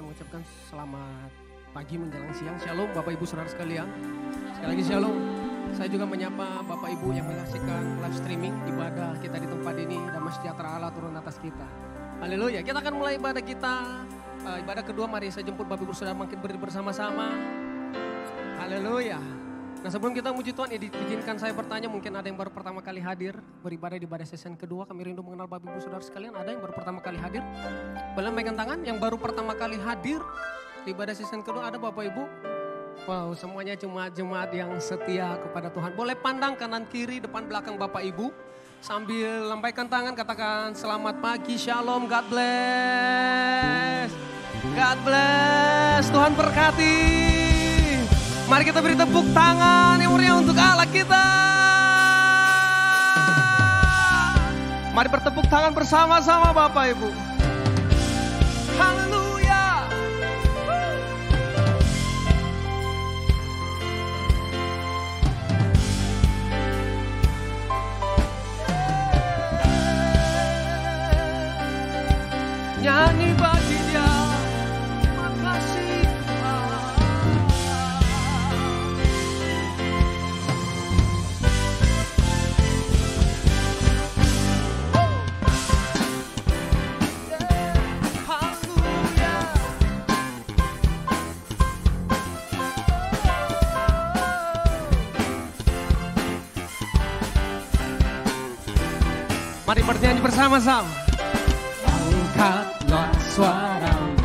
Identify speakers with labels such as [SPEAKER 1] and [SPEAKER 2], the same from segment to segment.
[SPEAKER 1] mengucapkan selamat pagi menjelang siang. Shalom Bapak Ibu Saudara sekalian. Sekali lagi shalom. Saya juga menyapa Bapak Ibu yang menyaksikan live streaming ibadah kita di tempat ini. Damai sejahtera Allah turun atas kita. Haleluya. Kita akan mulai ibadah kita. Ibadah kedua, mari saya jemput Bapak Ibu Saudara bangkit berdiri bersama-sama. Haleluya. Nah, sebelum kita memuji Tuhan, izinkan saya bertanya, mungkin ada yang baru pertama kali hadir beribadah di ibadah season kedua. Kami rindu mengenal Bapak Ibu Saudara sekalian. Ada yang baru pertama kali hadir? Boleh megang tangan yang baru pertama kali hadir di ibadah season kedua, ada Bapak Ibu? Wow, semuanya jemaat-jemaat yang setia kepada Tuhan. Boleh pandang kanan kiri, depan belakang Bapak Ibu. Sambil lambaikan tangan, katakan selamat pagi, shalom, God bless. God bless, Tuhan berkati. Mari kita beri tepuk tangan yang meriah untuk Allah kita. Mari bertepuk tangan bersama-sama Bapak Ibu. Haleluya. Nyanyi bagi Dia, makasih. Mari bernyanyi bersama-sama. Angkatlah suaramu,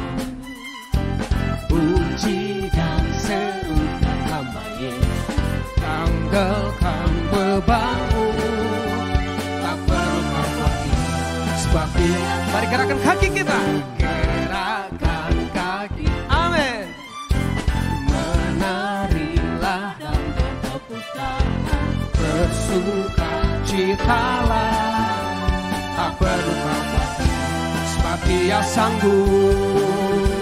[SPEAKER 1] puji dan serukan hamba Yesus. Tanggalkan bebanmu, tak perlu khawatir, sebab Dia. Mari gerakan kaki kita. Gerakan kaki, amin. Menarilah dan bertepuk tangan, bersukacitalah. Tak perlu khawatir, sebab Dia sanggup.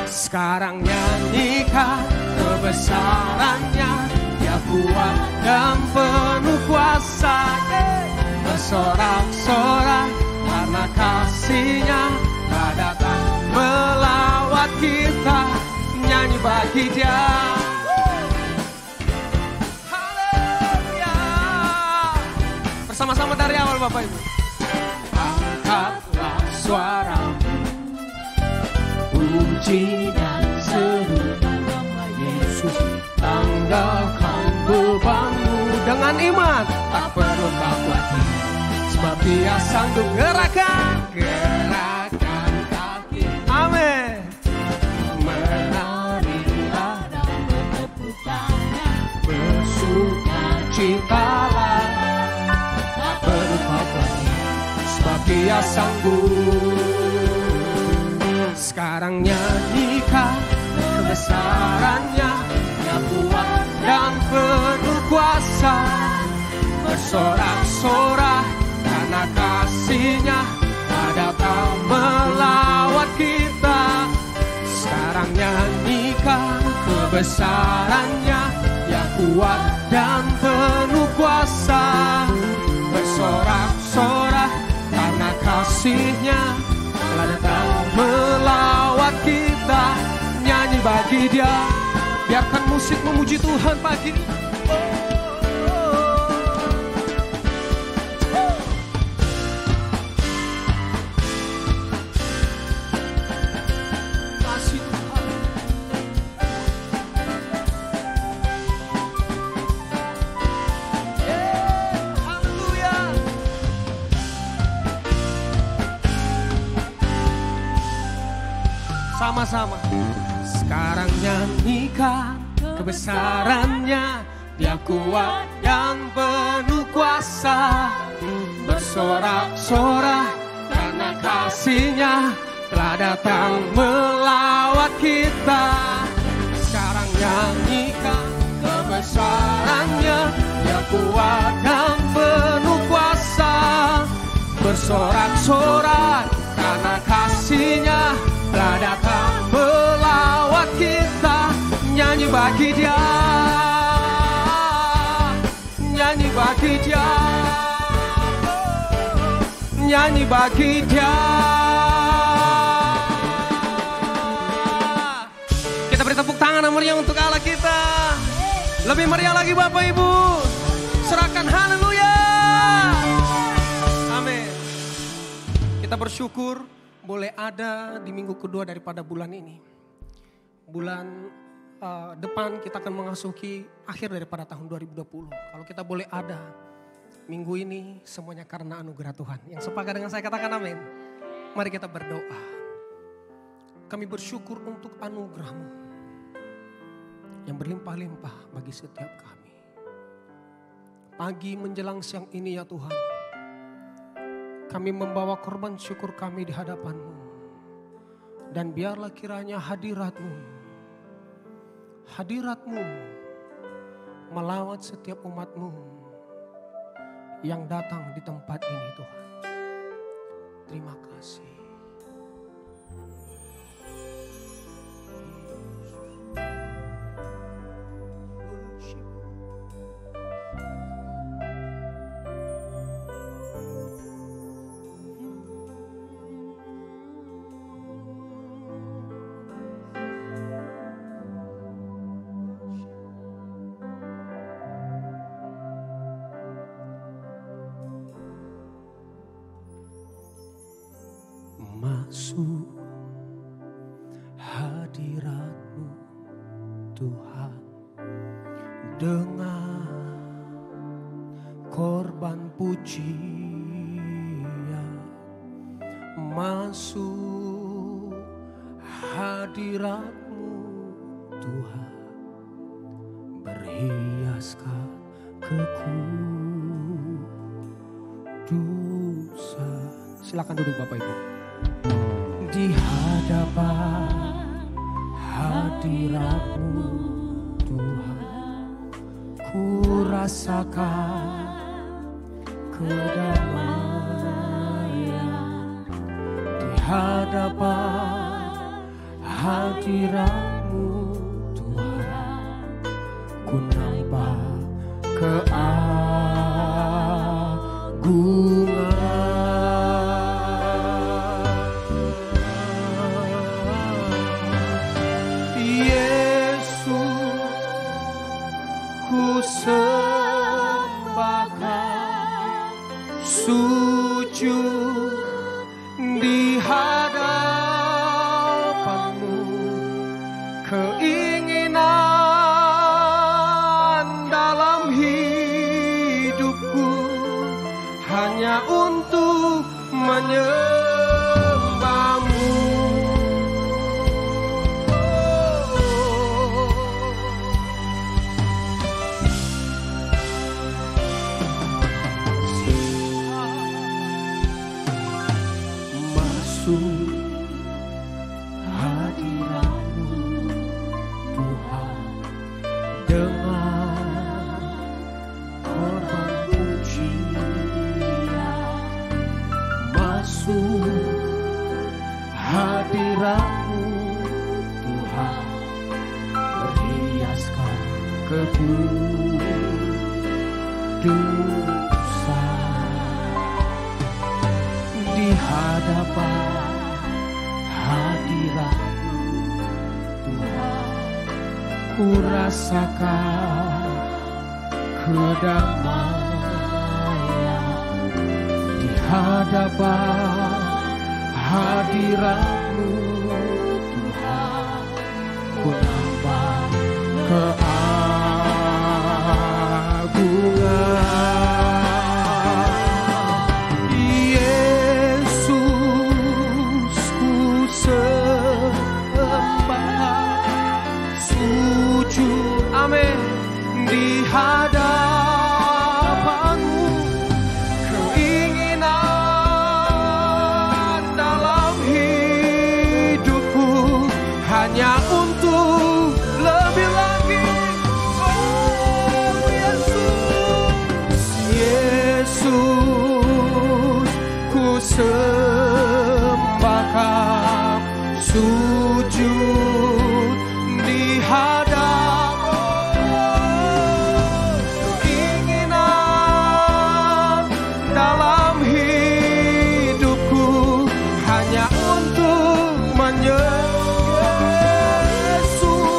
[SPEAKER 1] Sekarang nyanyikan kebesarannya, Dia kuat dan penuh kuasa. Bersorak-sorak karena kasih-Nya telah datang melawat kita. Nyanyi bagi Dia. Haleluya. Bersama-sama dari awal Bapak Ibu. Angkatlah suaramu, puji dan serukan nama Yesus. Tanggalkan bebanmu dengan iman, tak perlu khawatir, sebab Dia sanggup. Gerakan kaki, amin. Menarilah dan bertepuk tangan, bersukacitalah. Tak perlu khawatir, sebab Dia sanggup. Sekarang nyanyikan kebesarannya, Dia kuat dan penuh kuasa. Bersorak-sorak karena kasih-Nya telah datang melawat kita. Sekarang nyanyikan kebesarannya, Dia kuat dan penuh kuasa. Bersorak-sorak karena kasih-Nya telah datang melawat kita. Nyanyi bagi Dia, biarkan musik memuji Tuhan pagi ini. Kasih Tuhan. Haleluya. Sama-sama. Sekarang nyanyikan kebesarannya, Dia kuat dan penuh kuasa. Bersorak-sorak karena kasih-Nya telah datang melawat kita. Sekarang nyanyikan kebesarannya, Dia kuat dan penuh kuasa. Bersorak-sorak karena kasih-Nya telah datang melawat kita. Nyanyi bagi Dia, nyanyi bagi Dia, nyanyi bagi Dia. Kita beri tepuk tangan yang meriah untuk Allah kita. Lebih meriah lagi Bapak Ibu. Serahkan haleluya. Amin. Kita bersyukur boleh ada di minggu kedua daripada bulan ini. Bulan depan kita akan memasuki akhir daripada tahun 2020. Kalau kita boleh ada minggu ini semuanya karena anugerah Tuhan. Yang sepakat dengan saya katakan amin. Mari kita berdoa. Kami bersyukur untuk anugerah-Mu yang berlimpah-limpah bagi setiap kami. Pagi menjelang siang ini ya Tuhan, kami membawa korban syukur kami di hadapan-Mu. Dan biarlah kiranya hadirat-Mu melawat setiap umat-Mu yang datang di tempat ini Tuhan. Terima kasih. Masuk hadirat-Mu Tuhan dengan korban pujian. Masuk hadirat-Mu Tuhan berhiaskan kekudusan. Silakan duduk Bapak Ibu. Di hadapan hadirat-Mu Tuhan, ku rasakan kedamaian. Di hadapan hadirat-Mu Tuhan, ku nampak keagungan. Sembahkan sujud di hadapan-Mu, keinginan dalam hidupku hanya untuk menyembah-Mu. Hadirat-Mu Tuhan dengan korban pujian. Masuk hadirat-Mu Tuhan berhiaskan kekudusan. Di hadapan hadirat-Mu Tuhan, ku rasakan kedamaian. Di hadapan hadirat-Mu Tuhan, ku nampak keagungan. Amin. Di hadapan-Mu, keinginan dalam hidupku hanya untuk lebih lagi. Oh Yesus, Yesus, ku sembahkan sujud di hadapan. Yesus,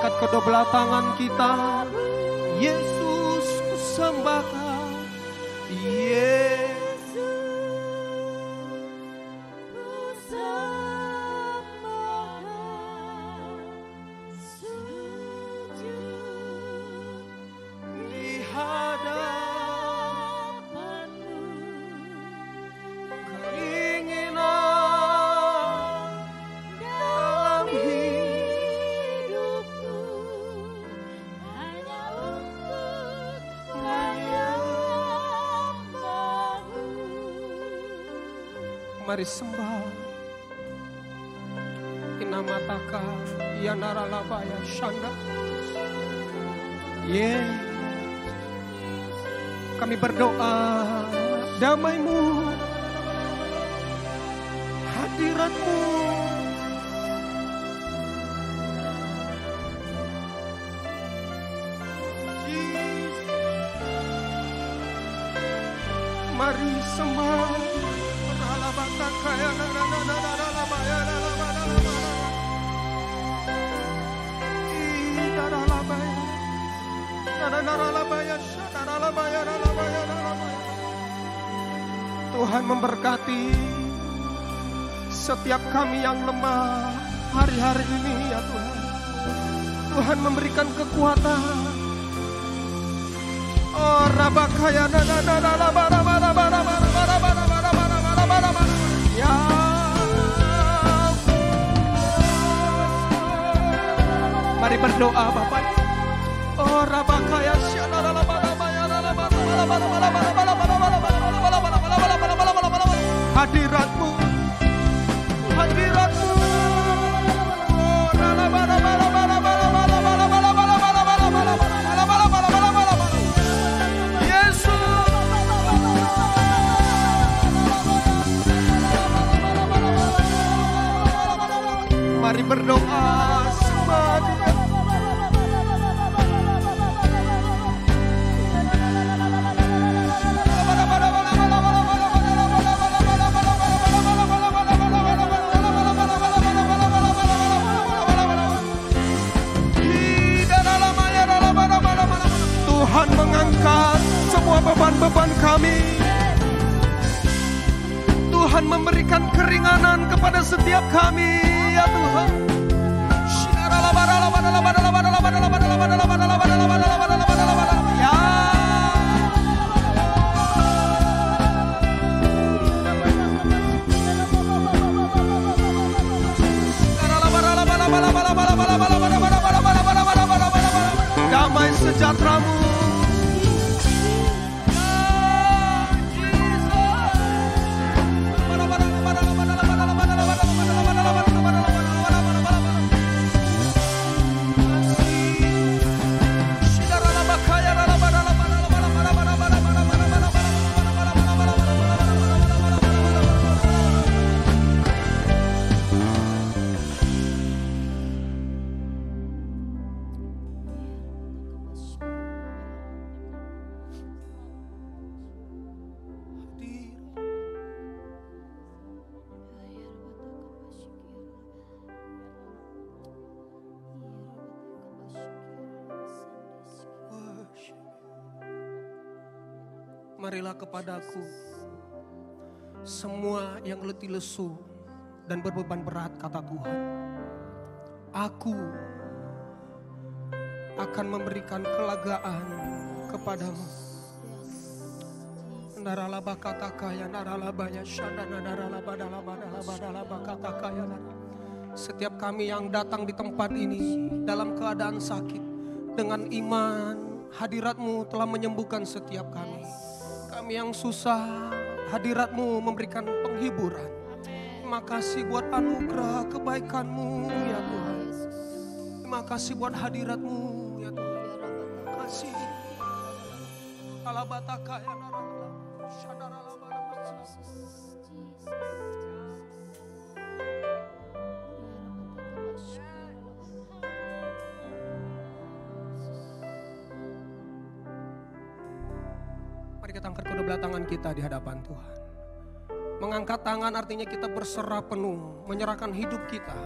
[SPEAKER 1] angkat kedua belah tangan kita. Yesus ku sembah Kau, Yesus. Mari sembah. Inamataka yanaralabaya shanda. Kami berdoa damai-Mu, hadirat-Mu. Mari sembah. Tuhan memberkati setiap kami yang lemah hari-hari ini ya Tuhan. Tuhan memberikan kekuatan. Oh rabakaya ya. Mari berdoa Bapak. Oh rabakaya hadirat-Mu, hadirat-Mu. Mari berdoa sembah Dia. Tuhan mengangkat semua beban-beban kami. Tuhan memberikan keringanan kepada setiap kami ya Tuhan. Ya. Damai sejahtera-Mu. Marilah kepadaku semua yang letih lesu dan berbeban berat, kata Tuhan. Aku akan memberikan kelegaan kepadamu. Setiap kami yang datang di tempat ini dalam keadaan sakit, dengan iman hadirat-Mu telah menyembuhkan setiap kami. Kami yang susah, hadirat-Mu memberikan penghiburan. Terima kasih buat anugerah kebaikan-Mu ya Tuhan. Terima kasih buat hadirat-Mu ya Tuhan. Terima kasih. Alabataka ya narala, syadarala barabara. Mari kita angkat kedua belah tangan kita di hadapan Tuhan. Mengangkat tangan artinya kita berserah penuh, menyerahkan hidup kita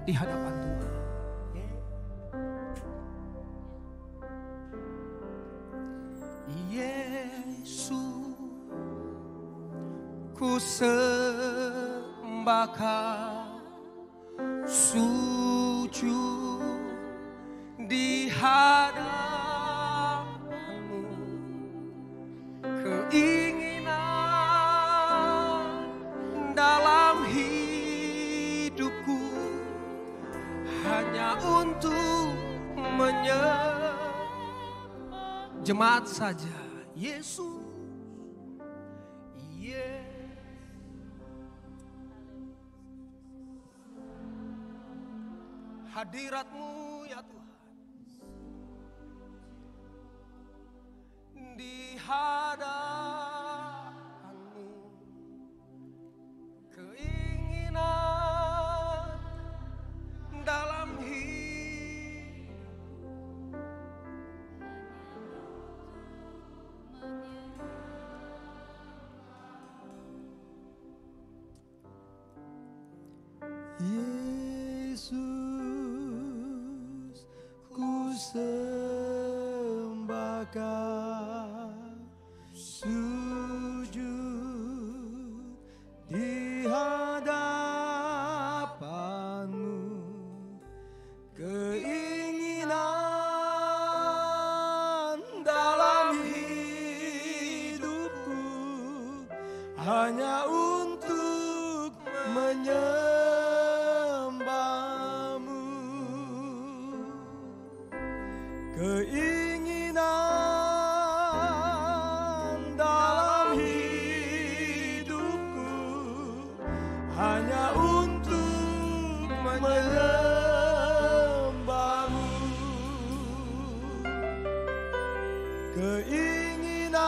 [SPEAKER 1] di hadapan Tuhan. ku sembahkan, sujud di hadapanmu. Keinginan dalam hidupku hanya untuk jemaat saja, Yesus. Hadirat-Mu ya Tuhan, di hadapan-Mu, keinginan dalam hidup Yesus, ku sembahkan, sujud di hadapan-Mu. Keinginan dalam hidupku hanya untuk menyembah-Mu. Keinginan dalam hidupku hanya untuk menyembah-Mu. Keinginan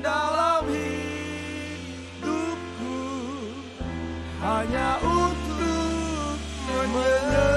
[SPEAKER 1] dalam hidupku hanya untuk menyembah-Mu.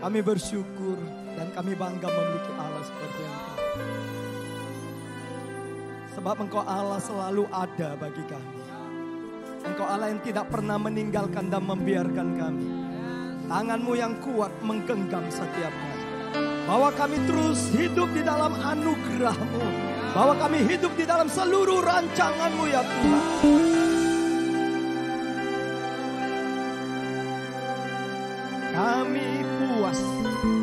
[SPEAKER 2] Kami bersyukur dan kami bangga memiliki Allah seperti Engkau. Sebab Engkau Allah selalu ada bagi kami. Engkau Allah yang tidak pernah meninggalkan dan membiarkan kami. Tangan-Mu yang kuat menggenggam setiap hari. Bahwa kami terus hidup di dalam anugerah-Mu. Bahwa kami hidup di dalam seluruh rancangan-Mu ya Tuhan.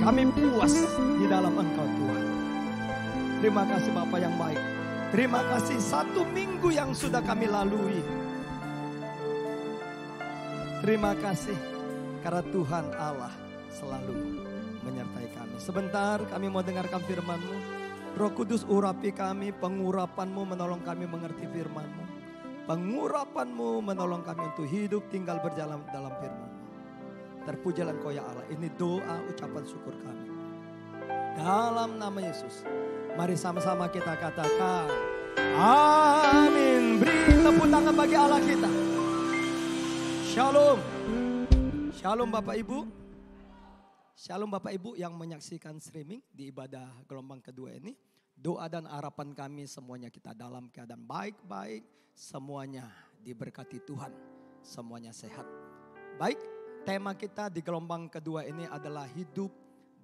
[SPEAKER 2] Kami puas di dalam Engkau Tuhan. Terima kasih Bapa yang baik. Terima kasih 1 minggu yang sudah kami lalui. Terima kasih karena Tuhan Allah selalu menyertai kami. Sebentar kami mau dengarkan firman-Mu. Roh Kudus urapi kami, pengurapan-Mu menolong kami mengerti firman-Mu. Pengurapan-Mu menolong kami untuk hidup tinggal berjalan dalam firman-Mu. Terpujilah Engkau ya Allah. Ini doa ucapan syukur kami. Dalam nama Yesus. Mari sama-sama kita katakan. Amin. Beri tepuk tangan bagi Allah kita. Shalom. Shalom Bapak Ibu. Shalom Bapak Ibu yang menyaksikan streaming di ibadah gelombang kedua ini. Doa dan harapan kami semuanya kita dalam keadaan baik-baik. Semuanya diberkati Tuhan. Semuanya sehat. Baik. Tema kita di gelombang kedua ini adalah hidup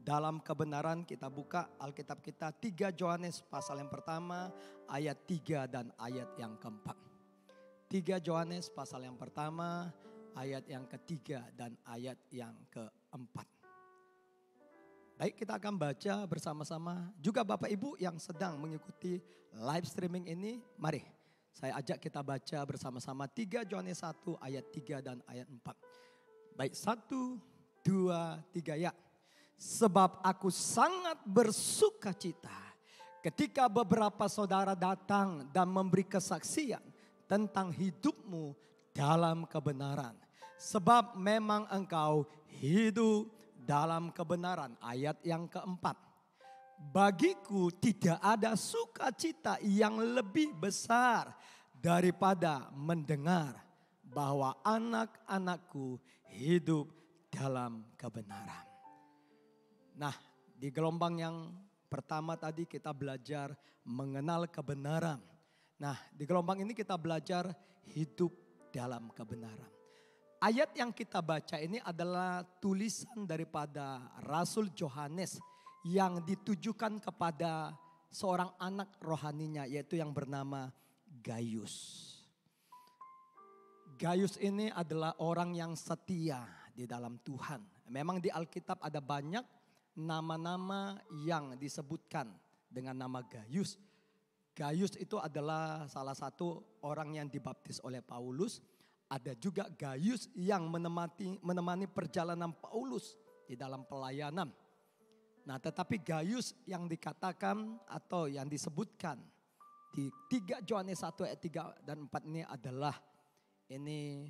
[SPEAKER 2] dalam kebenaran. Kita buka Alkitab kita 3 Yohanes pasal yang pertama ayat 3 dan ayat yang keempat. 3 Yohanes pasal yang pertama ayat yang ketiga dan ayat yang keempat. Baik, kita akan baca bersama-sama. Juga Bapak Ibu yang sedang mengikuti live streaming ini, mari saya ajak kita baca bersama-sama 3 Yohanes 1 ayat 3 dan ayat 4. Baik, 1, 2, 3 ya. Sebab aku sangat bersuka cita ketika beberapa saudara datang dan memberi kesaksian tentang hidupmu dalam kebenaran. Sebab memang engkau hidup dalam kebenaran. Ayat yang keempat. Bagiku tidak ada sukacita yang lebih besar daripada mendengar bahwa anak-anakku hidup dalam kebenaran. Nah, di gelombang yang pertama tadi kita belajar mengenal kebenaran. Nah, di gelombang ini kita belajar hidup dalam kebenaran. Ayat yang kita baca ini adalah tulisan daripada Rasul Yohanes yang ditujukan kepada seorang anak rohaninya, yaitu yang bernama Gaius. Gaius ini adalah orang yang setia di dalam Tuhan. Memang di Alkitab ada banyak nama-nama yang disebutkan dengan nama Gaius. Gaius itu adalah salah satu orang yang dibaptis oleh Paulus. Ada juga Gaius yang menemani perjalanan Paulus di dalam pelayanan. Nah, tetapi Gaius yang dikatakan atau yang disebutkan di 3 Yohanes 1 ayat 3 dan 4 ini adalah ini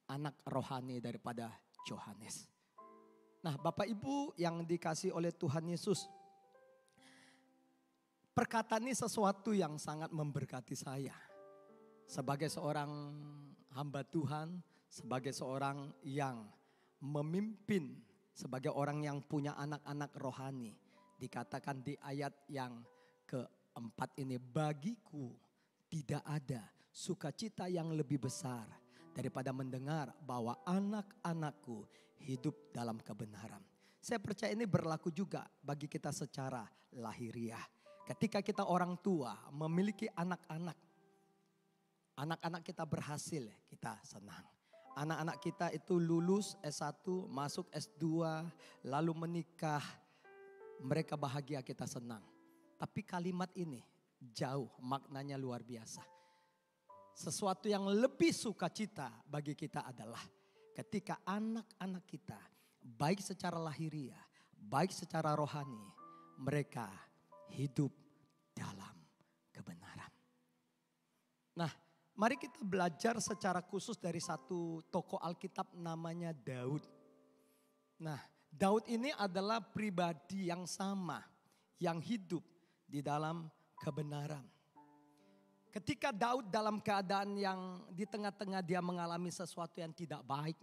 [SPEAKER 2] anak rohani daripada Yohanes. Nah, Bapak Ibu yang dikasih oleh Tuhan Yesus. Perkataan ini sesuatu yang sangat memberkati saya. Sebagai seorang hamba Tuhan, sebagai seorang yang memimpin, sebagai orang yang punya anak-anak rohani. Dikatakan di ayat yang keempat ini, bagiku tidak ada sukacita yang lebih besar daripada mendengar bahwa anak-anakku hidup dalam kebenaran. Saya percaya ini berlaku juga bagi kita secara lahiriah. Ketika kita orang tua memiliki anak-anak, anak-anak kita berhasil, kita senang. Anak-anak kita itu lulus S1, masuk S2, lalu menikah, mereka bahagia, kita senang. Tapi kalimat ini jauh, maknanya luar biasa. Sesuatu yang lebih sukacita bagi kita adalah ketika anak-anak kita, baik secara lahiriah, baik secara rohani, mereka hidup dalam kebenaran. Nah, mari kita belajar secara khusus dari satu tokoh Alkitab namanya Daud. Nah, Daud ini adalah pribadi yang sama, yang hidup di dalam kebenaran. Ketika Daud dalam keadaan yang di tengah-tengah dia mengalami sesuatu yang tidak baik.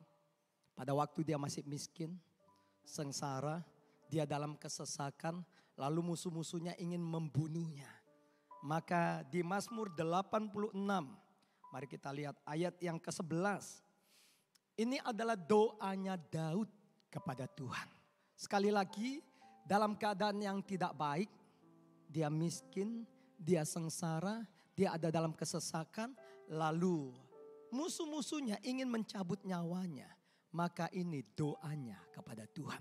[SPEAKER 2] Pada waktu dia masih miskin, sengsara, dia dalam kesesakan, lalu musuh-musuhnya ingin membunuhnya. Maka di Mazmur 86, mari kita lihat ayat yang ke-11. Ini adalah doanya Daud kepada Tuhan. Sekali lagi, dalam keadaan yang tidak baik, dia miskin, dia sengsara, dia ada dalam kesesakan, lalu musuh-musuhnya ingin mencabut nyawanya. Maka ini doanya kepada Tuhan.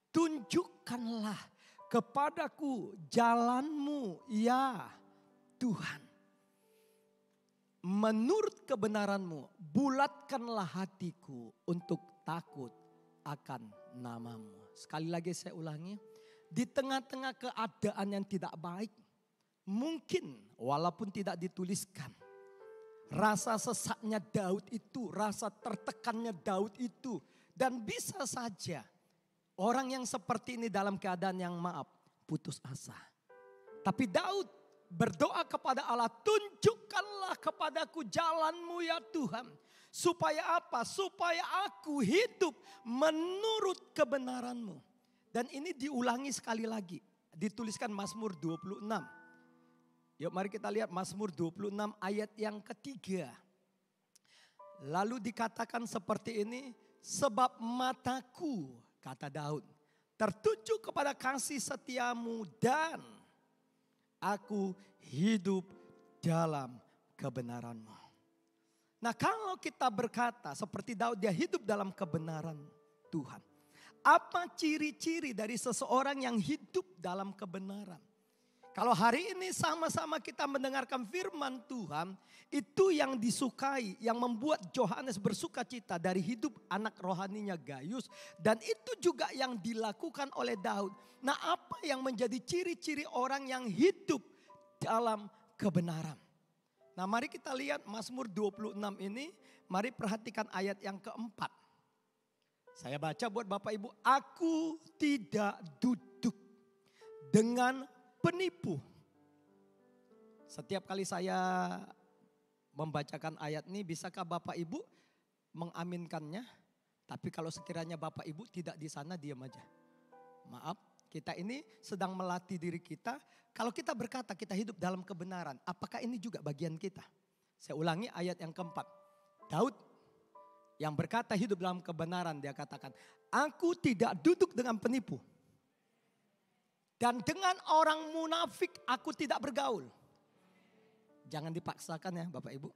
[SPEAKER 2] Tunjukkanlah kepadaku jalanmu ya Tuhan. Menurut kebenaranmu, bulatkanlah hatiku untuk takut akan namamu. Sekali lagi saya ulangi, di tengah-tengah keadaan yang tidak baik, mungkin walaupun tidak dituliskan, rasa sesaknya Daud itu, rasa tertekannya Daud itu, dan bisa saja orang yang seperti ini dalam keadaan yang putus asa. Tapi Daud berdoa kepada Allah, tunjukkanlah kepadaku jalanmu ya Tuhan. Supaya apa? Supaya aku hidup menurut kebenaranmu. Dan ini diulangi sekali lagi. Dituliskan Mazmur 26. Yuk mari kita lihat Mazmur 26 ayat yang ketiga. Lalu dikatakan seperti ini, sebab mataku, kata Daud, tertuju kepada kasih setiamu dan aku hidup dalam kebenaranmu. Nah kalau kita berkata seperti Daud, dia hidup dalam kebenaran Tuhan. Apa ciri-ciri dari seseorang yang hidup dalam kebenaran? Kalau hari ini sama-sama kita mendengarkan firman Tuhan, itu yang disukai, yang membuat Yohanes bersuka cita dari hidup anak rohaninya Gayus. Dan itu juga yang dilakukan oleh Daud. Nah apa yang menjadi ciri-ciri orang yang hidup dalam kebenaran? Nah mari kita lihat Mazmur 26 ini, mari perhatikan ayat yang keempat. Saya baca buat Bapak Ibu, aku tidak duduk dengan penipu. Setiap kali saya membacakan ayat ini, bisakah Bapak Ibu mengaminkannya? Tapi kalau sekiranya Bapak Ibu tidak di sana, diam aja. Maaf, kita ini sedang melatih diri kita. Kalau kita berkata kita hidup dalam kebenaran, apakah ini juga bagian kita? Saya ulangi ayat yang keempat. Daud yang berkata hidup dalam kebenaran, dia katakan, aku tidak duduk dengan penipu. Dan dengan orang munafik aku tidak bergaul. Jangan dipaksakan ya Bapak Ibu.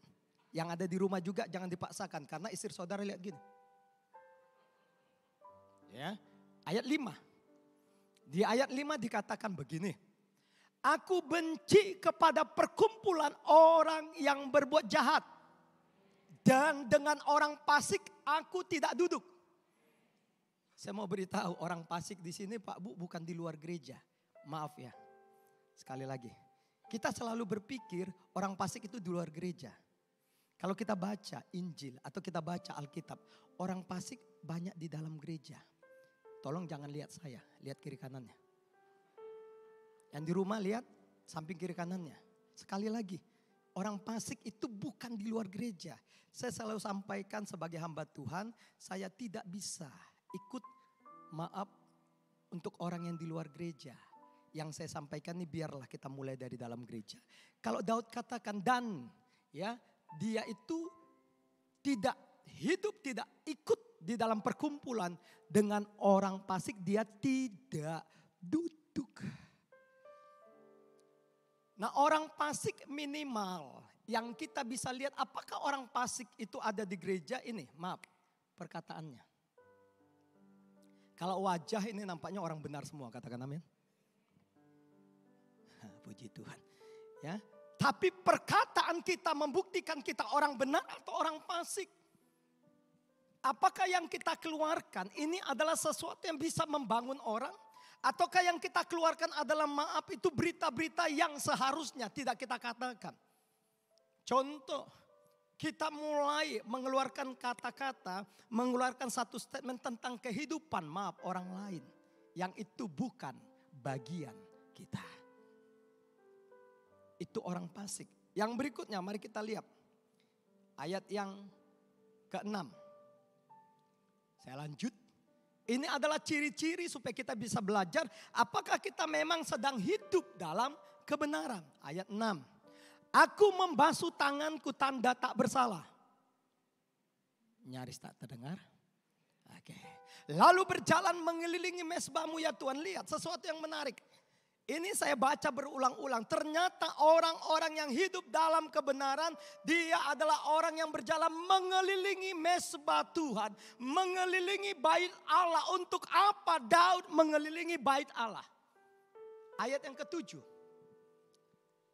[SPEAKER 2] Yang ada di rumah juga jangan dipaksakan. Karena istri saudara lihat gini. Ya, ayat 5. Di ayat 5 dikatakan begini. Aku benci kepada perkumpulan orang yang berbuat jahat. Dan dengan orang fasik aku tidak duduk. Saya mau beritahu orang fasik di sini Pak Bu bukan di luar gereja. Maaf ya, sekali lagi. Kita selalu berpikir orang fasik itu di luar gereja. Kalau kita baca Injil atau kita baca Alkitab, orang fasik banyak di dalam gereja. Tolong jangan lihat saya, lihat kiri kanannya. Yang di rumah lihat samping kiri kanannya. Sekali lagi, orang fasik itu bukan di luar gereja. Saya selalu sampaikan sebagai hamba Tuhan, saya tidak bisa ikut untuk orang yang di luar gereja. Yang saya sampaikan ini biarlah kita mulai dari dalam gereja. Kalau Daud katakan dan ya dia itu tidak hidup, tidak ikut di dalam perkumpulan dengan orang fasik, dia tidak duduk. Nah orang fasik minimal yang kita bisa lihat apakah orang fasik itu ada di gereja ini, maaf perkataannya. Kalau wajah ini nampaknya orang benar semua, katakan amin. Puji Tuhan. Ya, tapi perkataan kita membuktikan kita orang benar atau orang fasik. Apakah yang kita keluarkan ini adalah sesuatu yang bisa membangun orang? Ataukah yang kita keluarkan adalah maaf itu berita-berita yang seharusnya tidak kita katakan. Contoh, kita mulai mengeluarkan kata-kata, mengeluarkan satu statement tentang kehidupan maaf orang lain. Yang itu bukan bagian kita. Itu orang fasik. Yang berikutnya mari kita lihat. Ayat yang ke-6. Saya lanjut. Ini adalah ciri-ciri supaya kita bisa belajar apakah kita memang sedang hidup dalam kebenaran. Ayat 6. Aku membasuh tanganku tanda tak bersalah. Nyaris tak terdengar. Oke. Lalu berjalan mengelilingi mezbahmu ya Tuhan. Lihat sesuatu yang menarik. Ini saya baca berulang-ulang. Ternyata orang-orang yang hidup dalam kebenaran, dia adalah orang yang berjalan mengelilingi mezbah Tuhan. Mengelilingi bait Allah. Untuk apa Daud mengelilingi bait Allah? Ayat yang ketujuh.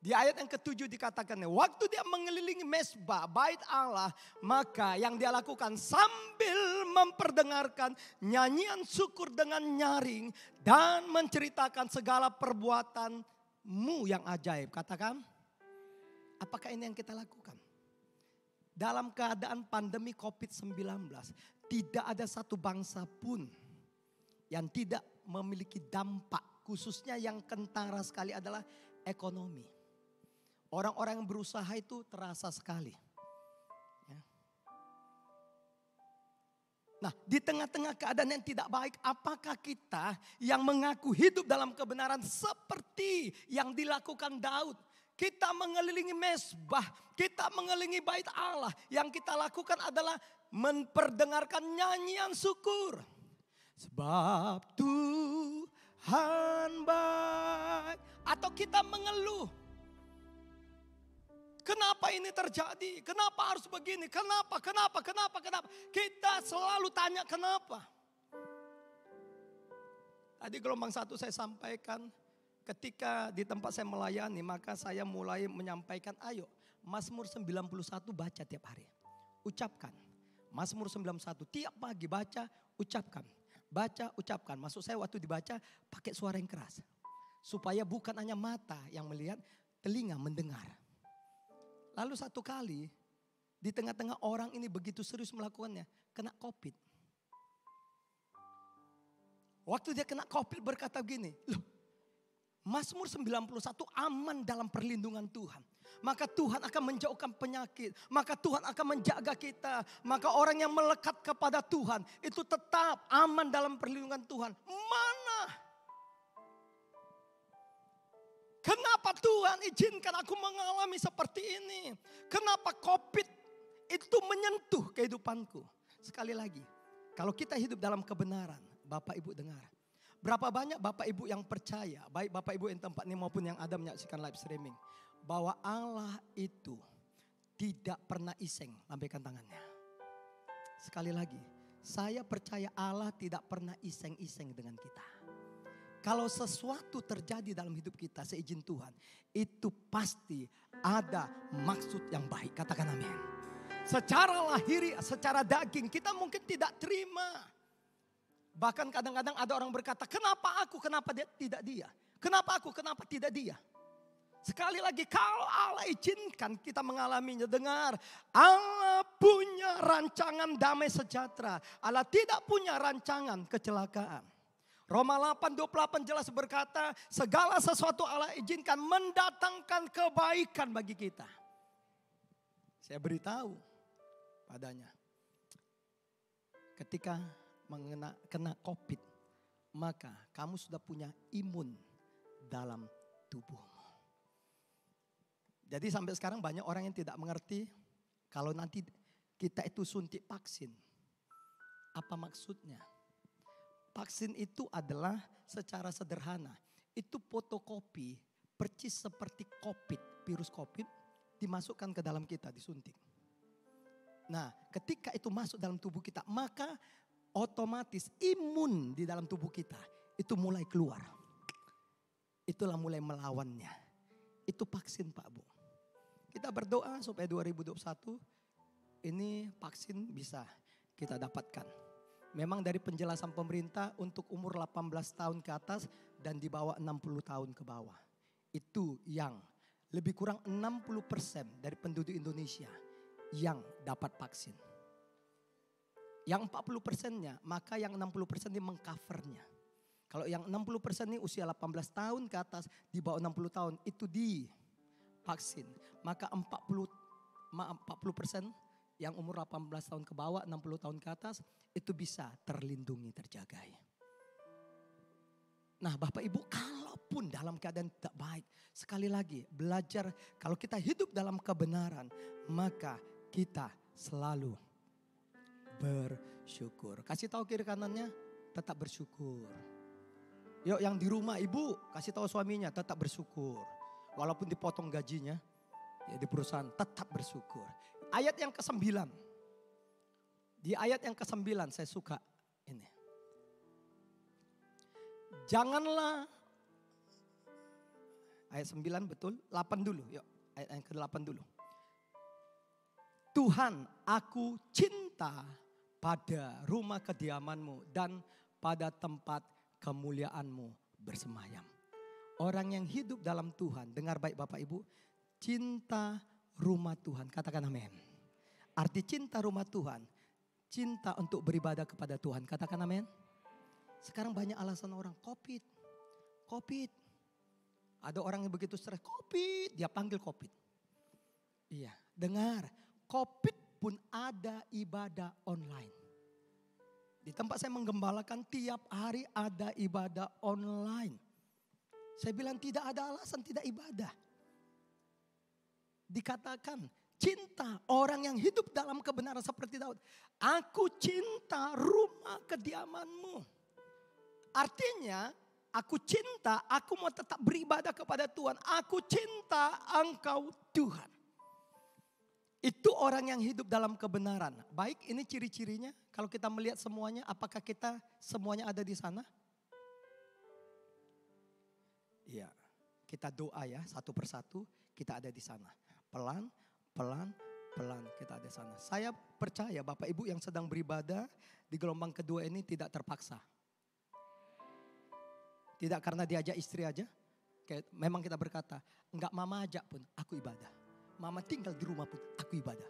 [SPEAKER 2] Di ayat yang ketujuh dikatakan, waktu dia mengelilingi mezbah bait Allah, maka yang dia lakukan sambil memperdengarkan nyanyian syukur dengan nyaring dan menceritakan segala perbuatanmu yang ajaib. Katakan, apakah ini yang kita lakukan? Dalam keadaan pandemi COVID-19, tidak ada satu bangsa pun yang tidak memiliki dampak, khususnya yang kentara sekali adalah ekonomi. Orang-orang yang berusaha itu terasa sekali. Ya. Nah, di tengah-tengah keadaan yang tidak baik, apakah kita yang mengaku hidup dalam kebenaran seperti yang dilakukan Daud? Kita mengelilingi mezbah, kita mengelilingi bait Allah. Yang kita lakukan adalah memperdengarkan nyanyian syukur. Sebab Tuhan baik. Atau kita mengeluh. Kenapa ini terjadi? Kenapa harus begini? Kenapa? Kita selalu tanya kenapa. Tadi gelombang 1 saya sampaikan, ketika di tempat saya melayani, maka saya mulai menyampaikan, ayo Mazmur 91 baca tiap hari. Ucapkan. Mazmur 91 tiap pagi baca, ucapkan. Baca, ucapkan. Maksud saya waktu dibaca pakai suara yang keras. Supaya bukan hanya mata yang melihat, telinga mendengar. Lalu satu kali di tengah-tengah orang ini begitu serius melakukannya, kena COVID. Waktu dia kena COVID berkata begini, loh Mazmur 91 aman dalam perlindungan Tuhan. Maka Tuhan akan menjauhkan penyakit. Maka Tuhan akan menjaga kita. Maka orang yang melekat kepada Tuhan itu tetap aman dalam perlindungan Tuhan. Mana? Kenapa Tuhan izinkan aku mengalami seperti ini? Kenapa COVID itu menyentuh kehidupanku? Sekali lagi, kalau kita hidup dalam kebenaran, Bapak Ibu dengar. Berapa banyak Bapak Ibu yang percaya, baik Bapak Ibu yang tempat ini maupun yang ada menyaksikan live streaming. Bahwa Allah itu tidak pernah iseng, lambaikan tangannya. Sekali lagi, saya percaya Allah tidak pernah iseng-iseng dengan kita. Kalau sesuatu terjadi dalam hidup kita seizin Tuhan, itu pasti ada maksud yang baik. Katakan amin. Secara lahiri, secara daging kita mungkin tidak terima. Bahkan kadang-kadang ada orang berkata, kenapa aku, kenapa tidak dia? Kenapa aku, kenapa tidak dia? Sekali lagi kalau Allah izinkan kita mengalaminya, dengar. Allah punya rancangan damai sejahtera. Allah tidak punya rancangan kecelakaan. Roma 8:28 jelas berkata, segala sesuatu Allah izinkan mendatangkan kebaikan bagi kita. Saya beritahu padanya, ketika kena COVID, maka kamu sudah punya imun dalam tubuhmu. Jadi sampai sekarang banyak orang yang tidak mengerti kalau nanti kita itu suntik vaksin. Apa maksudnya? Vaksin itu adalah secara sederhana, itu fotokopi percis seperti COVID, virus COVID dimasukkan ke dalam kita, disuntik. Nah, ketika itu masuk dalam tubuh kita, maka otomatis imun di dalam tubuh kita itu mulai keluar. Itulah mulai melawannya. Itu vaksin Pak Bu. Kita berdoa supaya 2021 ini vaksin bisa kita dapatkan. Memang dari penjelasan pemerintah untuk umur 18 tahun ke atas dan di bawah 60 tahun ke bawah. Itu yang lebih kurang 60% dari penduduk Indonesia yang dapat vaksin. Yang 40%-nya, maka yang 60% ini mengcovernya. Kalau yang 60% ini usia 18 tahun ke atas, di bawah 60 tahun itu divaksin. Maka 40% yang umur 18 tahun ke bawah, 60 tahun ke atas, itu bisa terlindungi, terjaga. Nah Bapak Ibu, kalaupun dalam keadaan tidak baik, sekali lagi belajar kalau kita hidup dalam kebenaran, maka kita selalu bersyukur. Kasih tahu kiri kanannya, tetap bersyukur. Yuk yang di rumah ibu, kasih tahu suaminya tetap bersyukur. Walaupun dipotong gajinya, ya di perusahaan tetap bersyukur. Ayat yang ke-9. Di ayat yang ke-9 saya suka ini. Janganlah, ayat 9 betul, 8 dulu. Yuk ayat yang ke-8 dulu. Tuhan, aku cinta pada rumah kediamanmu dan pada tempat kemuliaanmu bersemayam. Orang yang hidup dalam Tuhan, dengar baik Bapak Ibu, cinta rumah Tuhan, katakan amin. Arti cinta rumah Tuhan, cinta untuk beribadah kepada Tuhan, katakan amin. Sekarang banyak alasan orang, COVID. Ada orang yang begitu stres, COVID, dia panggil COVID. Iya, dengar, COVID pun ada ibadah online. Di tempat saya menggembalakan tiap hari ada ibadah online. Saya bilang tidak ada alasan tidak ibadah. Dikatakan cinta orang yang hidup dalam kebenaran seperti Daud. Aku cinta rumah kediamanmu. Artinya aku cinta, aku mau tetap beribadah kepada Tuhan. Aku cinta Engkau Tuhan. Itu orang yang hidup dalam kebenaran. Baik, ini ciri-cirinya. Kalau kita melihat semuanya, apakah kita semuanya ada di sana? Iya, kita doa ya satu persatu, kita ada di sana. Pelan kita ada di sana. Saya percaya Bapak Ibu yang sedang beribadah di gelombang kedua ini tidak terpaksa. Tidak karena diajak istri aja. Memang kita berkata, enggak mama ajak pun aku ibadah. Mama tinggal di rumah pun aku ibadah.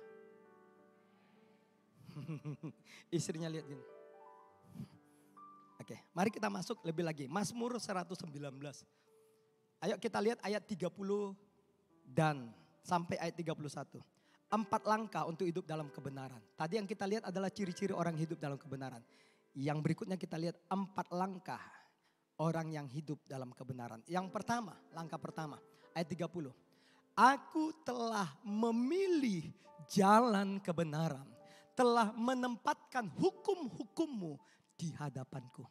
[SPEAKER 2] Istrinya lihat gini. Oke, mari kita masuk lebih lagi. Mazmur 119. Ayo kita lihat ayat 30 dan sampai ayat 31. 4 langkah untuk hidup dalam kebenaran. Tadi yang kita lihat adalah ciri-ciri orang hidup dalam kebenaran. Yang berikutnya kita lihat 4 langkah orang yang hidup dalam kebenaran. Yang pertama, langkah pertama, ayat 30. Aku telah memilih jalan kebenaran, telah menempatkan hukum-hukummu di hadapanku.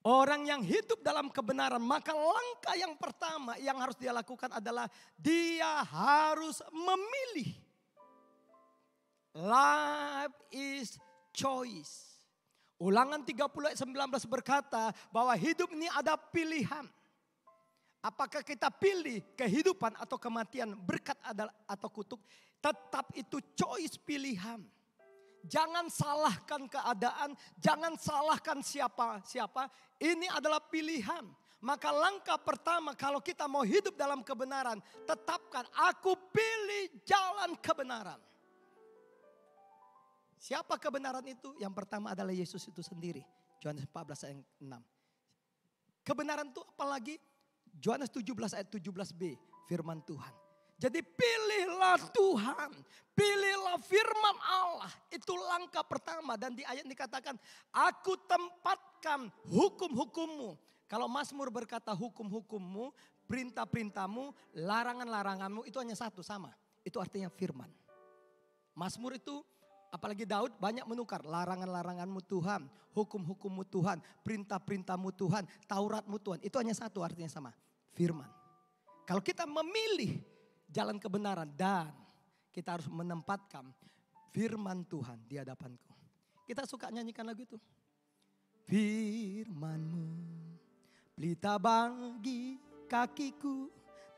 [SPEAKER 2] Orang yang hidup dalam kebenaran, maka langkah yang pertama yang harus dia lakukan adalah dia harus memilih. Life is choice. Ulangan 30 ayat 19 berkata bahwa hidup ini ada pilihan. Apakah kita pilih kehidupan atau kematian, berkat atau kutuk, tetap itu choice pilihan. Jangan salahkan keadaan, jangan salahkan siapa-siapa. Ini adalah pilihan. Maka langkah pertama kalau kita mau hidup dalam kebenaran, tetapkan aku pilih jalan kebenaran. Siapa kebenaran itu? Yang pertama adalah Yesus itu sendiri. Yohanes 14 ayat 6. Kebenaran itu apalagi? Yohanes 17 ayat 17b, firman Tuhan. Jadi pilihlah Tuhan, pilihlah firman Allah. Itu langkah pertama dan di ayat dikatakan, aku tempatkan hukum-hukummu. Kalau Mazmur berkata hukum-hukummu, perintah-perintahmu, larangan-laranganmu, itu hanya satu sama. Itu artinya firman. Mazmur itu, apalagi Daud banyak menukar larangan-laranganmu Tuhan, hukum-hukummu Tuhan, perintah-perintahmu Tuhan, Tauratmu Tuhan. Itu hanya satu artinya sama, firman. Kalau kita memilih jalan kebenaran dan kita harus menempatkan firman Tuhan di hadapanku. Kita suka nyanyikan lagu itu. Firman-Mu pelita bagi kakiku,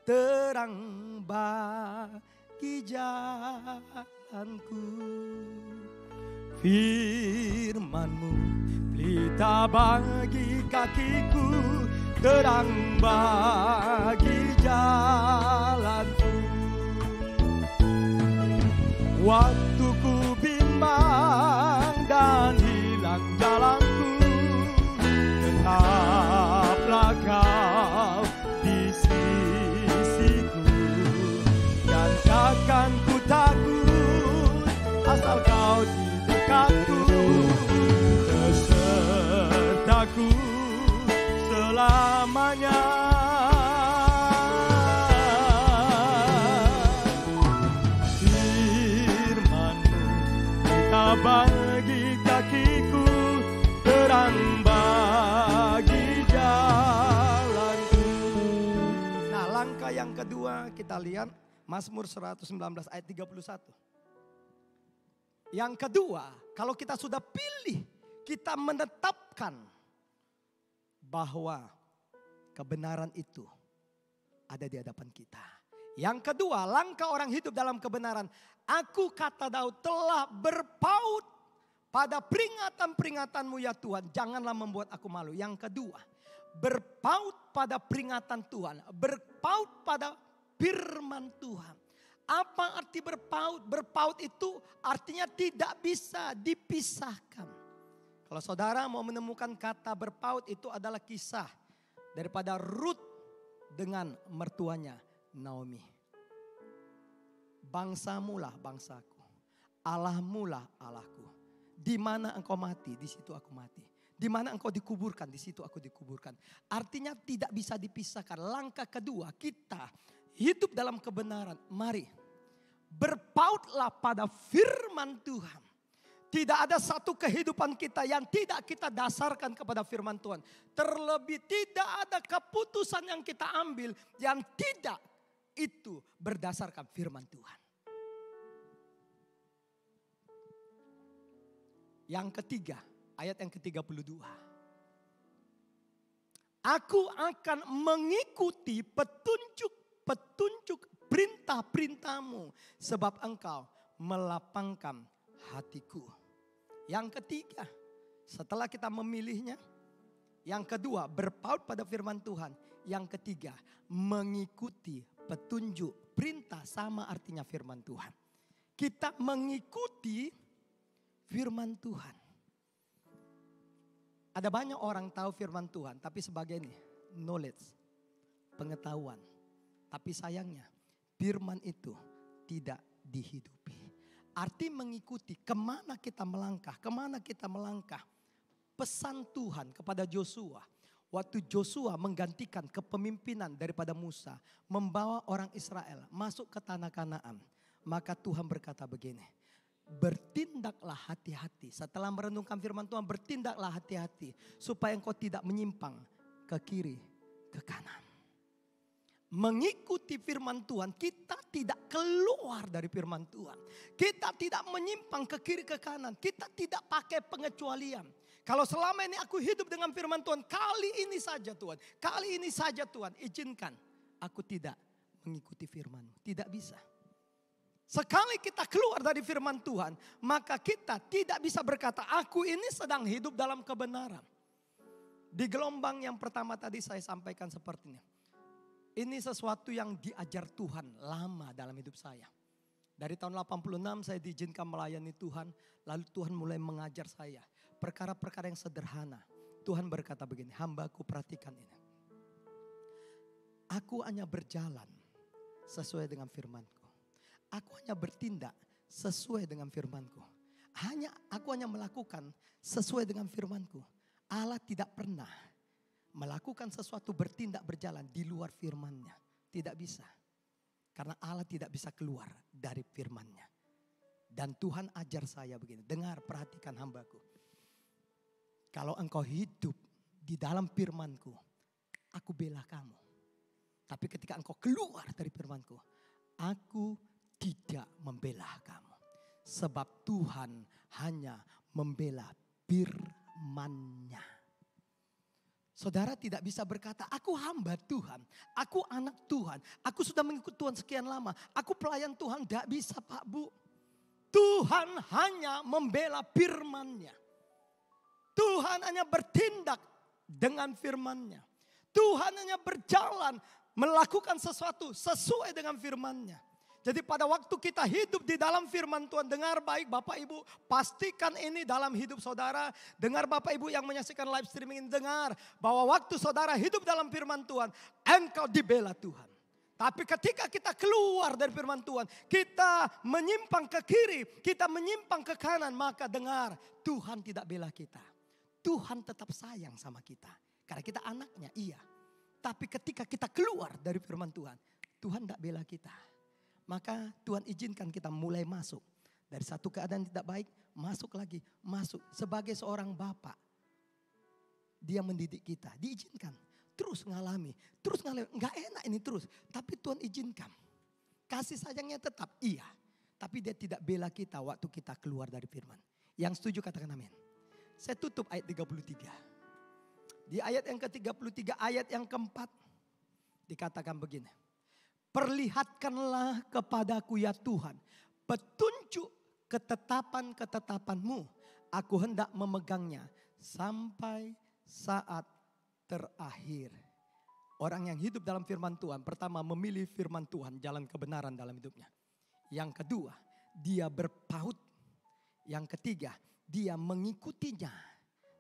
[SPEAKER 2] terang bagi jalanku. Firman-Mu pelita bagi kakiku, terang bagi jalanku. Waktu ku bimbang dan hilang jalanku, tetaplah Kau di sisiku. Dan takkan ku takut bagi kakiku, terang bagi jalanku. Nah, langkah yang kedua kita lihat Mazmur 119 ayat 31. Yang kedua, kalau kita sudah pilih, kita menetapkan bahwa kebenaran itu ada di hadapan kita. Yang kedua, langkah orang hidup dalam kebenaran. Aku, kata Daud, telah berpaut pada peringatan-peringatanmu ya Tuhan. Janganlah membuat aku malu. Yang kedua, berpaut pada peringatan Tuhan. Berpaut pada firman Tuhan. Apa arti berpaut? Berpaut itu artinya tidak bisa dipisahkan. Kalau saudara mau menemukan kata berpaut, itu adalah kisah daripada Ruth dengan mertuanya Naomi. Bangsamu lah bangsaku, Allahmu lah Allahku. Di mana engkau mati, di situ aku mati. Di mana engkau dikuburkan, di situ aku dikuburkan. Artinya tidak bisa dipisahkan. Langkah kedua, kita hidup dalam kebenaran. Mari berpautlah pada firman Tuhan. Tidak ada satu kehidupan kita yang tidak kita dasarkan kepada firman Tuhan. Terlebih tidak ada keputusan yang kita ambil yang tidak itu berdasarkan firman Tuhan. Yang ketiga, ayat yang ke-32. Aku akan mengikuti petunjuk perintah-perintahmu, sebab engkau melapangkan hatiku. Yang ketiga, setelah kita memilihnya. Yang kedua, berpaut pada firman Tuhan. Yang ketiga, mengikuti petunjuk perintah, sama artinya firman Tuhan. Kita mengikuti firman Tuhan. Ada banyak orang tahu firman Tuhan, tapi sebagai ini, knowledge, pengetahuan. Tapi sayangnya, firman itu tidak dihidupi. Arti mengikuti, kemana kita melangkah. Pesan Tuhan kepada Joshua. Waktu Joshua menggantikan kepemimpinan daripada Musa. Membawa orang Israel masuk ke tanah Kanaan. Maka Tuhan berkata begini. Bertindaklah hati-hati. Setelah merenungkan firman Tuhan, bertindaklah hati-hati. Supaya engkau tidak menyimpang ke kiri, ke kanan. Mengikuti firman Tuhan, kita tidak keluar dari firman Tuhan. Kita tidak menyimpang ke kiri ke kanan. Kita tidak pakai pengecualian. Kalau selama ini aku hidup dengan firman Tuhan, kali ini saja Tuhan, izinkan aku tidak mengikuti firman. Tidak bisa. Sekali kita keluar dari firman Tuhan, maka kita tidak bisa berkata, aku ini sedang hidup dalam kebenaran. Di gelombang yang pertama tadi saya sampaikan seperti ini. Ini sesuatu yang diajar Tuhan lama dalam hidup saya. Dari tahun 86 saya diizinkan melayani Tuhan. Lalu Tuhan mulai mengajar saya. Perkara-perkara yang sederhana. Tuhan berkata begini, hambaku perhatikan ini. Aku hanya berjalan sesuai dengan firman-Ku. Aku hanya bertindak sesuai dengan firman-Ku. Aku hanya melakukan sesuai dengan firman-Ku. Allah tidak pernah melakukan sesuatu, bertindak, berjalan di luar firman-Nya. Tidak bisa. Karena Allah tidak bisa keluar dari firman-Nya. Dan Tuhan ajar saya begini. Dengar, perhatikan hambaku. Kalau engkau hidup di dalam firman-Ku, aku bela kamu. Tapi ketika engkau keluar dari firman-Ku, aku tidak membela kamu. Sebab Tuhan hanya membela firman-Nya. Saudara tidak bisa berkata, aku hamba Tuhan, aku anak Tuhan, aku sudah mengikut Tuhan sekian lama, aku pelayan Tuhan. Tidak bisa Pak Bu. Tuhan hanya membela firman-Nya. Tuhan hanya bertindak dengan firman-Nya. Tuhan hanya berjalan melakukan sesuatu sesuai dengan firman-Nya. Jadi pada waktu kita hidup di dalam firman Tuhan, dengar baik Bapak Ibu, pastikan ini dalam hidup saudara. Dengar Bapak Ibu yang menyaksikan live streaming ini, dengar bahwa waktu saudara hidup dalam firman Tuhan, engkau dibela Tuhan. Tapi ketika kita keluar dari firman Tuhan, kita menyimpang ke kiri, kita menyimpang ke kanan, maka dengar, Tuhan tidak bela kita. Tuhan tetap sayang sama kita. Karena kita anaknya, iya. Tapi ketika kita keluar dari firman Tuhan, Tuhan tidak bela kita. Maka Tuhan izinkan kita mulai masuk Dari satu keadaan tidak baik, masuk lagi. Masuk sebagai seorang bapak. Dia mendidik kita, diizinkan. Terus ngalami. Nggak enak ini terus. Tapi Tuhan izinkan. Kasih sayangnya tetap, iya. Tapi dia tidak bela kita waktu kita keluar dari firman. Yang setuju katakan amin. Saya tutup ayat 33. Di ayat yang ke-33, ayat yang keempat. Dikatakan begini. Perlihatkanlah kepadaku ya Tuhan. Petunjuk ketetapan-ketetapanmu. Aku hendak memegangnya sampai saat terakhir. Orang yang hidup dalam firman Tuhan. Pertama memilih firman Tuhan. Jalan kebenaran dalam hidupnya. Yang kedua dia berpaut. Yang ketiga dia mengikutinya.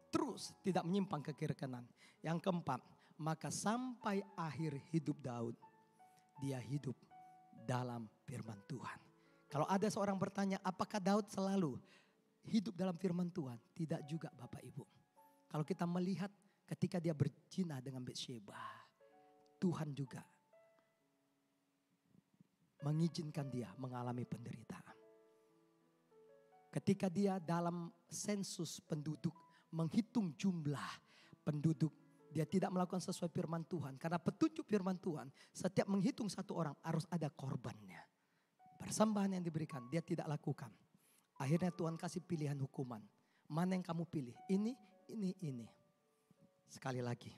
[SPEAKER 2] Terus tidak menyimpang ke kiri kanan. Yang keempat maka sampai akhir hidup Daud. Dia hidup dalam firman Tuhan. Kalau ada seorang bertanya apakah Daud selalu hidup dalam firman Tuhan? Tidak juga Bapak Ibu. Kalau kita melihat ketika dia berzina dengan Batsyeba. Tuhan juga mengizinkan dia mengalami penderitaan. Ketika dia dalam sensus penduduk menghitung jumlah penduduk. Dia tidak melakukan sesuai firman Tuhan. Karena petunjuk firman Tuhan. Setiap menghitung satu orang harus ada korbannya. Persembahan yang diberikan dia tidak lakukan. Akhirnya Tuhan kasih pilihan hukuman. Mana yang kamu pilih? Ini. Sekali lagi.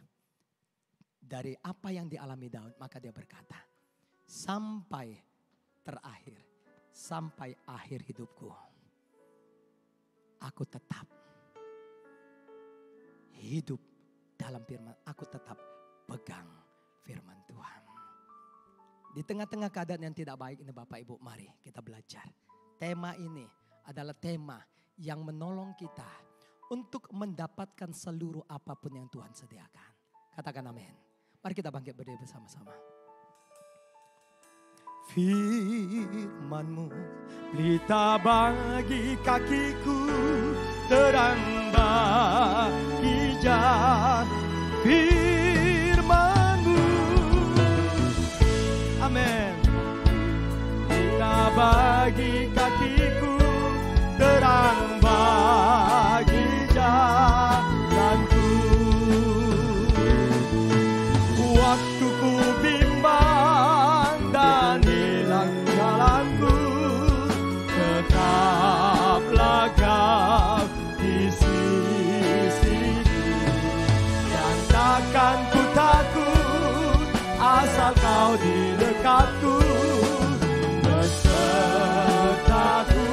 [SPEAKER 2] Dari apa yang dialami Daud. Maka dia berkata. Sampai terakhir. Sampai akhir hidupku. Aku tetap hidup dalam firman. Aku tetap pegang firman Tuhan. Di tengah-tengah keadaan yang tidak baik ini Bapak Ibu, mari kita belajar. Tema ini adalah tema yang menolong kita untuk mendapatkan seluruh apapun yang Tuhan sediakan. Katakan amin. Mari kita bangkit berdiri bersama-sama. Firman-Mu pelita bagi kakiku, terang bagi jalan. Firman-Mu, amin. Pelita bagi kakiku, terang bagi jalanku. Waktu ku bimbang dan hilang jalanku, tetaplah Kau di sisiku. Dan takkan ku takut asal Kau di dekatku, besertaku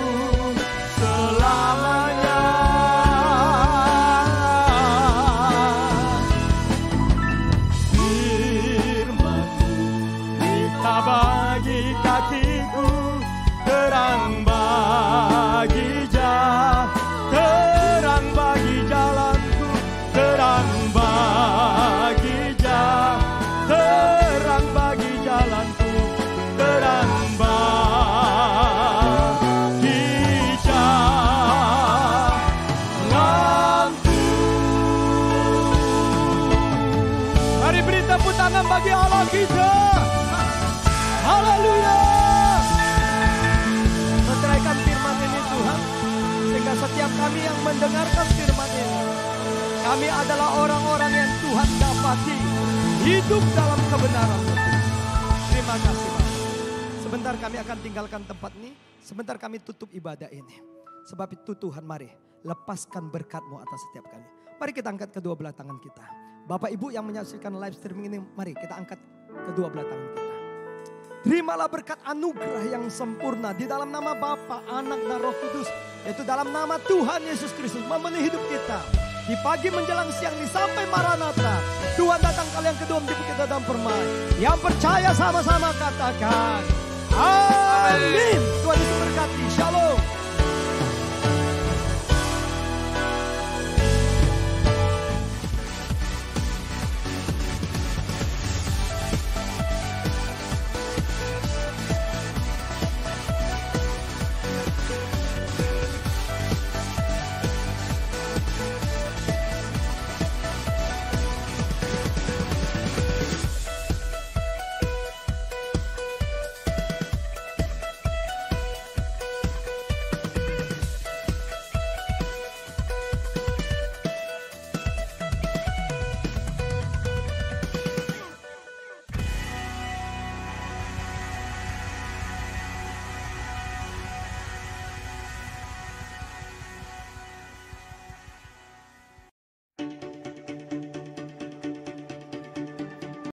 [SPEAKER 2] selamanya. Bagi kakiku, terang bagi jalan, terang bagi jalanku, terang bagi jalan, terang bagi jalanku, terang bagi jalanku. Mari beri tepuk tangan bagi Allah kita. Haleluya. Meteraikan firman ini Tuhan. Sehingga setiap kami yang mendengarkan firman ini. Kami adalah orang-orang yang Tuhan dapati hidup dalam kebenaran. Terima kasih Pak. Sebentar kami akan tinggalkan tempat ini. Sebentar kami tutup ibadah ini. Sebab itu Tuhan mari lepaskan berkat-Mu atas setiap kami. Mari kita angkat kedua belah tangan kita. Bapak Ibu yang menyaksikan live streaming ini. Mari kita angkat kedua belah tangan kita. Terimalah berkat anugerah yang sempurna di dalam nama Bapa, Anak dan Roh Kudus. Yaitu dalam nama Tuhan Yesus Kristus memenuhi hidup kita. Di pagi menjelang siang ini sampai Maranatha. Tuhan datang kali yang kedua di Bukit Dadang Permai. Yang percaya sama-sama katakan.